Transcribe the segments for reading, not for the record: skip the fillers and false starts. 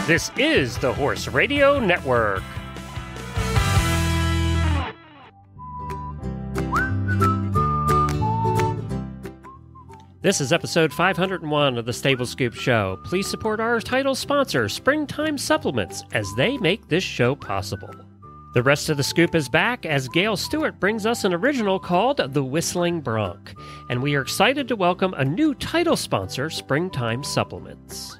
This is the Horse Radio Network. This is episode 501 of the Stable Scoop Show. Please support our title sponsor, Springtime Supplements, as they make this show possible. The rest of the scoop is back as Gail Stewart brings us an original called The Whistling Bronc, and we are excited to welcome a new title sponsor, Springtime Supplements.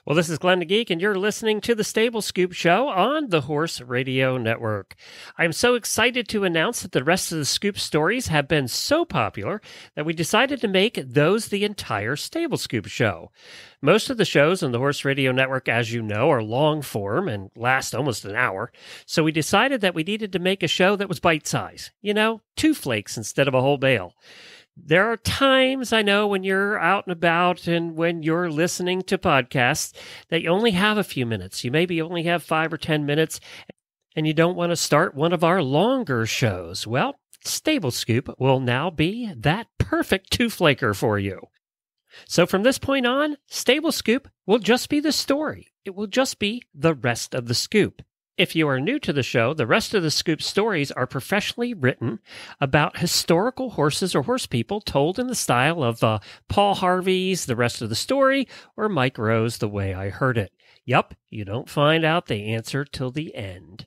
Well, this is Glenn the Geek, and you're listening to the Stable Scoop Show on the Horse Radio Network. I'm so excited to announce that the rest of the Scoop stories have been so popular that we decided to make those the entire Stable Scoop Show. Most of the shows on the Horse Radio Network, as you know, are long form and last almost an hour, so we decided that we needed to make a show that was bite-sized. You know, 2 flakes instead of a whole bale. There are times, I know, when you're out and about and when you're listening to podcasts that you only have a few minutes. You maybe only have 5 or 10 minutes, and you don't want to start one of our longer shows. Well, Stable Scoop will now be that perfect 2-flaker for you. So from this point on, Stable Scoop will just be the story. It will just be the rest of the scoop. If you are new to the show, the rest of the Scoop stories are professionally written about historical horses or horse people told in the style of Paul Harvey's The Rest of the Story or Mike Rowe's The Way I Heard It. Yup, you don't find out the answer till the end.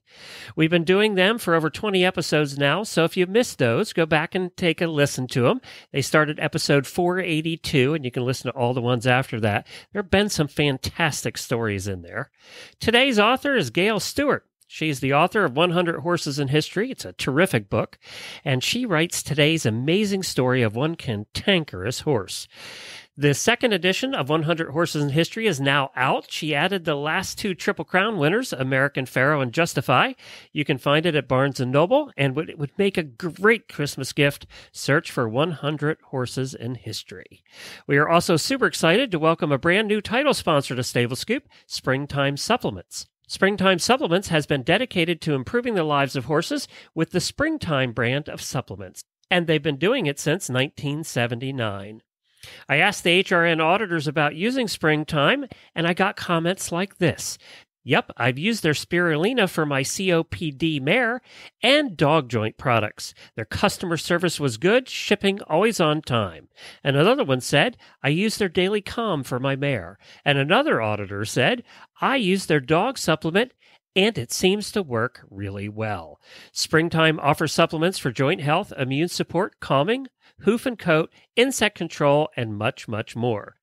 We've been doing them for over 20 episodes now, so if you missed those, go back and take a listen to them. They started episode 482, and you can listen to all the ones after that. There have been some fantastic stories in there. Today's author is Gail Stewart. She's the author of 100 Horses in History. It's a terrific book, and she writes today's amazing story of one cantankerous horse. The second edition of 100 Horses in History is now out. She added the last 2 Triple Crown winners, American Pharoah and Justify. You can find it at Barnes & Noble, and it would make a great Christmas gift. Search for 100 Horses in History. We are also super excited to welcome a brand new title sponsor to Stable Scoop, Springtime Supplements. Springtime Supplements has been dedicated to improving the lives of horses with the Springtime brand of supplements, and they've been doing it since 1979. I asked the HRN auditors about using Springtime, and I got comments like this. Yep, I've used their spirulina for my COPD mare and dog joint products. Their customer service was good, shipping always on time. And another one said, I used their Daily Calm for my mare. And another auditor said, I used their dog supplement, and it seems to work really well. Springtime offers supplements for joint health, immune support, calming, hoof and coat, insect control, and much, much more.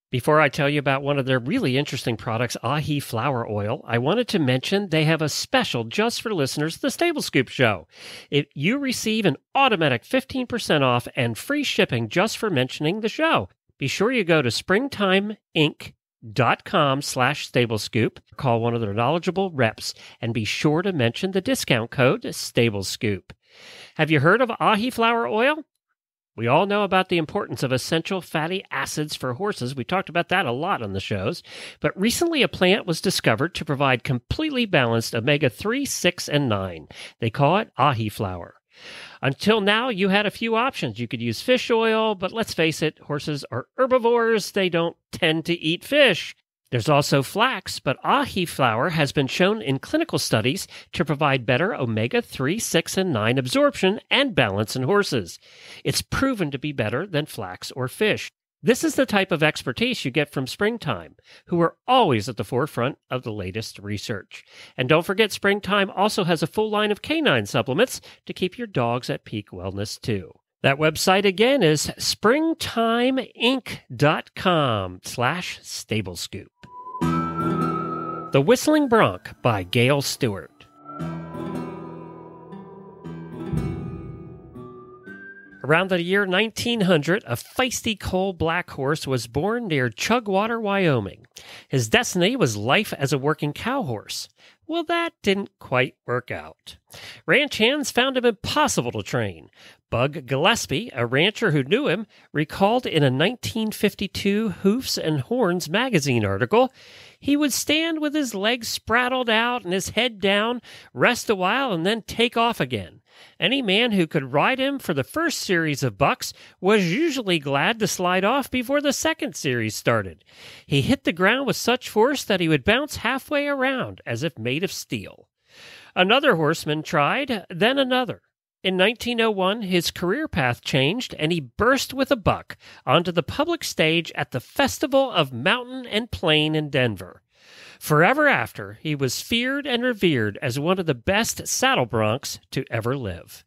Before I tell you about one of their really interesting products, Ahi Flower Oil, I wanted to mention they have a special just for listeners of the Stable Scoop Show. If you receive an automatic 15% off and free shipping just for mentioning the show, be sure you go to springtimeinc.com/stablescoop, call one of their knowledgeable reps, and be sure to mention the discount code StableScoop. Have you heard of Ahi Flower Oil? We all know about the importance of essential fatty acids for horses. We talked about that a lot on the shows. But recently a plant was discovered to provide completely balanced omega-3, 6, and 9. They call it Ahi flower. Until now, you had a few options. You could use fish oil, but let's face it, horses are herbivores. They don't tend to eat fish. There's also flax, but Ahi flower has been shown in clinical studies to provide better omega-3, 6, and 9 absorption and balance in horses. It's proven to be better than flax or fish. This is the type of expertise you get from Springtime, who are always at the forefront of the latest research. And don't forget, Springtime also has a full line of canine supplements to keep your dogs at peak wellness, too. That website again is springtimeinc.com/stablescoop. The Whistling Bronc by Gail Stewart. Around the year 1900, a feisty coal black horse was born near Chugwater, Wyoming. His destiny was life as a working cow horse. Well, that didn't quite work out. Ranch hands found him impossible to train. Bug Gillespie, a rancher who knew him, recalled in a 1952 Hoofs and Horns magazine article, he would stand with his legs spraddled out and his head down, rest a while, and then take off again. Any man who could ride him for the first series of bucks was usually glad to slide off before the second series started. He hit the ground with such force that he would bounce halfway around as if made of steel. Another horseman tried, then another. In 1901, his career path changed, and he burst with a buck onto the public stage at the Festival of Mountain and Plain in Denver. Forever after, he was feared and revered as one of the best saddle broncs to ever live.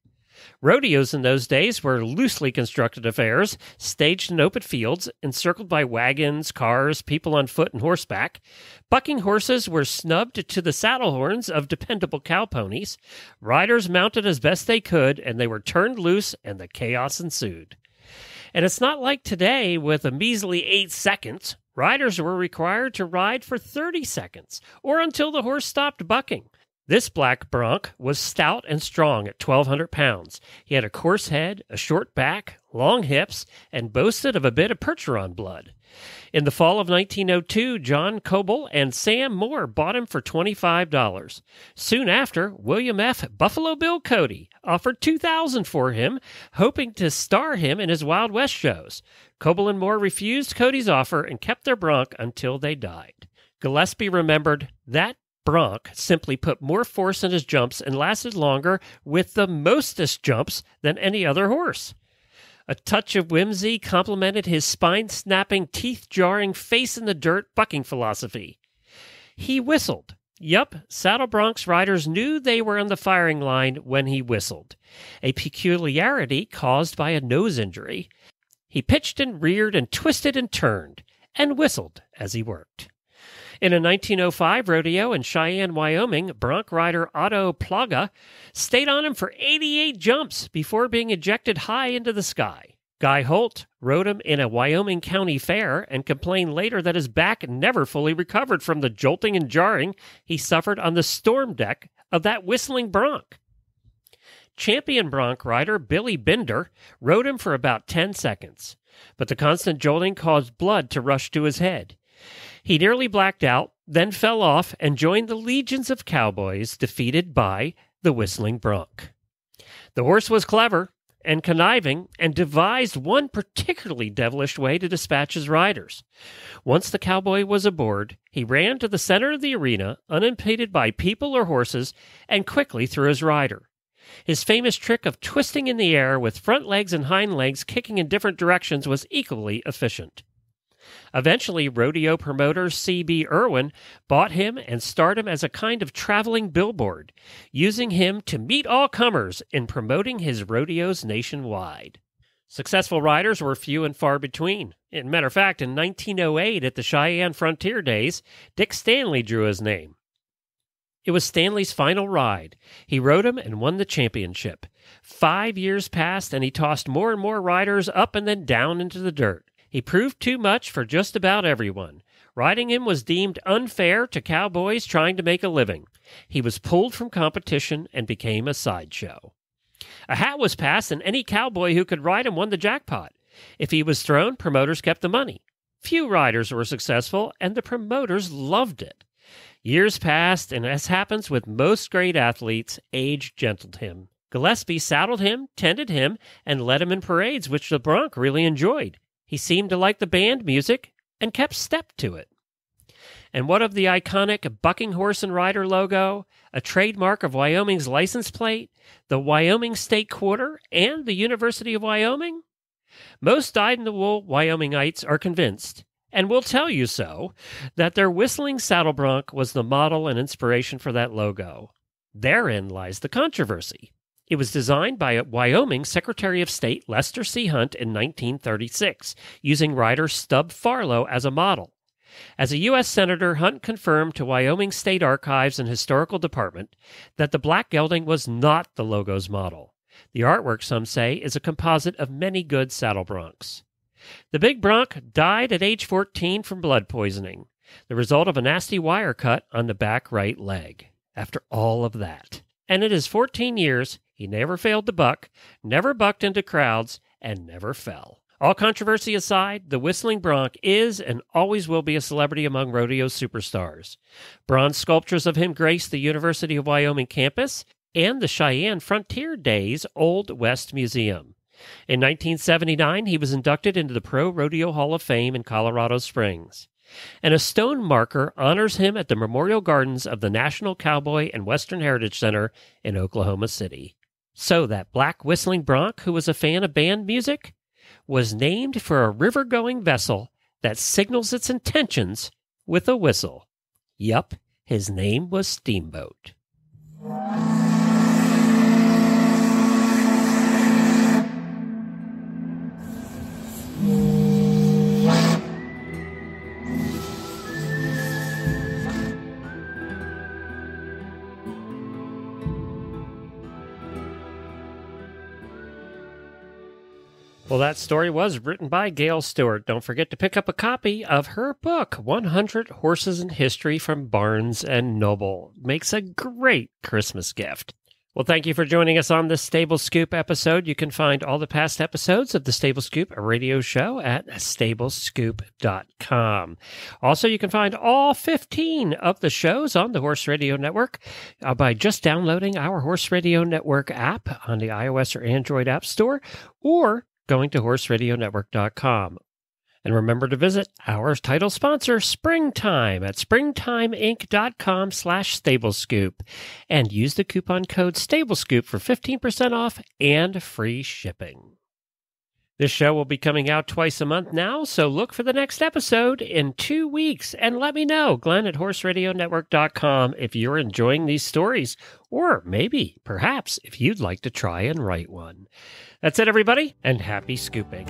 Rodeos in those days were loosely constructed affairs, staged in open fields, encircled by wagons, cars, people on foot and horseback. Bucking horses were snubbed to the saddle horns of dependable cow ponies. Riders mounted as best they could, and they were turned loose, and the chaos ensued. And it's not like today with a measly 8 seconds. Riders were required to ride for 30 seconds, or until the horse stopped bucking. This black bronc was stout and strong at 1,200 pounds. He had a coarse head, a short back, long hips, and boasted of a bit of Percheron blood. In the fall of 1902, John Coble and Sam Moore bought him for $25. Soon after, William F. Buffalo Bill Cody offered $2,000 for him, hoping to star him in his Wild West shows. Coble and Moore refused Cody's offer and kept their bronc until they died. Gillespie remembered, "That Bronc simply put more force in his jumps and lasted longer with the mostest jumps than any other horse." A touch of whimsy complemented his spine-snapping, teeth-jarring, face-in-the-dirt bucking philosophy. He whistled. Yup, saddle broncs riders knew they were on the firing line when he whistled, a peculiarity caused by a nose injury. He pitched and reared and twisted and turned, and whistled as he worked. In a 1905 rodeo in Cheyenne, Wyoming, bronc rider Otto Plaga stayed on him for 88 jumps before being ejected high into the sky. Guy Holt rode him in a Wyoming county fair and complained later that his back never fully recovered from the jolting and jarring he suffered on the storm deck of that whistling bronc. Champion bronc rider Billy Binder rode him for about 10 seconds, but the constant jolting caused blood to rush to his head. He nearly blacked out, then fell off and joined the legions of cowboys defeated by the whistling bronc. The horse was clever and conniving and devised one particularly devilish way to dispatch his riders. Once the cowboy was aboard, he ran to the center of the arena, unimpeded by people or horses, and quickly threw his rider. His famous trick of twisting in the air with front legs and hind legs kicking in different directions was equally efficient. Eventually, rodeo promoter C.B. Irwin bought him and starred him as a kind of traveling billboard, using him to meet all comers in promoting his rodeos nationwide. Successful riders were few and far between. As a matter of fact, in 1908 at the Cheyenne Frontier Days, Dick Stanley drew his name. It was Stanley's final ride. He rode him and won the championship. 5 years passed, and he tossed more and more riders up and then down into the dirt. He proved too much for just about everyone. Riding him was deemed unfair to cowboys trying to make a living. He was pulled from competition and became a sideshow. A hat was passed, and any cowboy who could ride him won the jackpot. If he was thrown, promoters kept the money. Few riders were successful, and the promoters loved it. Years passed, and as happens with most great athletes, age gentled him. Gillespie saddled him, tended him, and led him in parades, which the bronc really enjoyed. He seemed to like the band music and kept step to it. And what of the iconic bucking horse and rider logo, a trademark of Wyoming's license plate, the Wyoming State Quarter, and the University of Wyoming? Most dyed-in-the-wool Wyomingites are convinced, and will tell you so, that their whistling saddle bronc was the model and inspiration for that logo. Therein lies the controversy. It was designed by Wyoming Secretary of State Lester C. Hunt in 1936, using rider Stub Farlow as a model. As a U.S. Senator, Hunt confirmed to Wyoming State Archives and Historical Department that the black gelding was not the logo's model. The artwork, some say, is a composite of many good saddle broncs. The big bronc died at age 14 from blood poisoning, the result of a nasty wire cut on the back right leg. After all of that, and in his 14 years, he never failed to buck, never bucked into crowds, and never fell. All controversy aside, the whistling bronc is and always will be a celebrity among rodeo superstars. Bronze sculptures of him grace the University of Wyoming campus, and the Cheyenne Frontier Days Old West Museum. In 1979, he was inducted into the Pro Rodeo Hall of Fame in Colorado Springs, and a stone marker honors him at the Memorial Gardens of the National Cowboy and Western Heritage Center in Oklahoma City. So that black whistling Bronc, who was a fan of band music, was named for a river-going vessel that signals its intentions with a whistle. Yup, his name was Steamboat. Well, that story was written by Gail Stewart. Don't forget to pick up a copy of her book, 100 Horses in History from Barnes & Noble. Makes a great Christmas gift. Well, thank you for joining us on this Stable Scoop episode. You can find all the past episodes of the Stable Scoop radio show at stablescoop.com. Also, you can find all 15 of the shows on the Horse Radio Network by just downloading our Horse Radio Network app on the iOS or Android App Store, or going to horseradionetwork.com. And remember to visit our title sponsor, Springtime, at springtimeinc.com/stablescoop, and use the coupon code STABLESCOOP for 15% off and free shipping. This show will be coming out twice a month now, so look for the next episode in 2 weeks, and let me know, Glenn at horseradionetwork.com, if you're enjoying these stories, or maybe, perhaps, if you'd like to try and write one. That's it, everybody, and happy scooping.